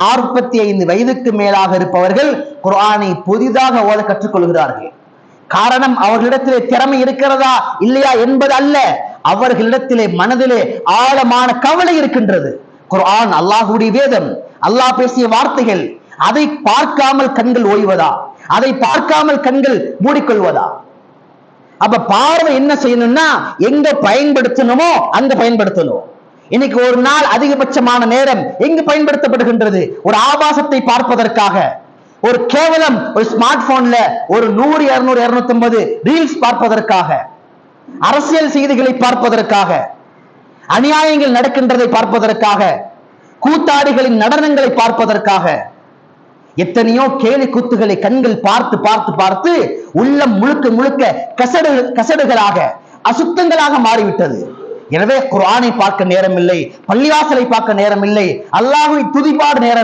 45 வயதுக்கு மேலாக இருப்பவர்கள் குர்ஆனை புதிதாக ஓத கற்றுக்கொள்கிறார்கள். காரணம் அவர்களிடத்திலே திறமை இருக்கிறதா இல்லையா என்பது அல்ல, அவர்களிடத்திலே மனதிலே ஆழமான கவலை இருக்கின்றது. குர்ஆன் அல்லாஹ்வுடைய வேதம், அல்லாஹ் பேசிய வார்த்தைகள். அதை பார்க்காமல் கண்கள் ஓய்வதா? அதை பார்க்காமல் கண்கள் மூடிக்கொள்வதா? அப்ப பார்வை என்ன செய்யணும்னா எங்க பயன்படுத்தணுமோ அங்க பயன்படுத்தணும். இன்னைக்கு ஒரு நாள் அதிகபட்சமான நேரம் எங்கு பயன்படுத்தப்படுகின்றது? ஒரு ஆபாசத்தை பார்ப்பதற்காக, ஒரு கேவலம் ஒரு ஸ்மார்ட் போன்ல ஒரு 100 200 250 ரீல்ஸ் பார்ப்பதற்காக, அரசியல் செய்திகளை பார்ப்பதற்காக, அநியாயங்கள் நடக்கின்றதை பார்ப்பதற்காக, கூத்தாடிகளின் நடனங்களை பார்ப்பதற்காக, எத்தனையோ கேலி கூத்துகளை கண்கள் பார்த்து பார்த்து பார்த்து உள்ளம் முழுக்க முழுக்க கசடுகளாக அசுத்தங்களாக மாறிவிட்டது. எனவே குர்ஆனை பார்க்க நேரம் இல்லை, பள்ளிவாசலை பார்க்க நேரம் இல்லை, அல்லாஹ்வை துதிபாட நேரம் இல்லை.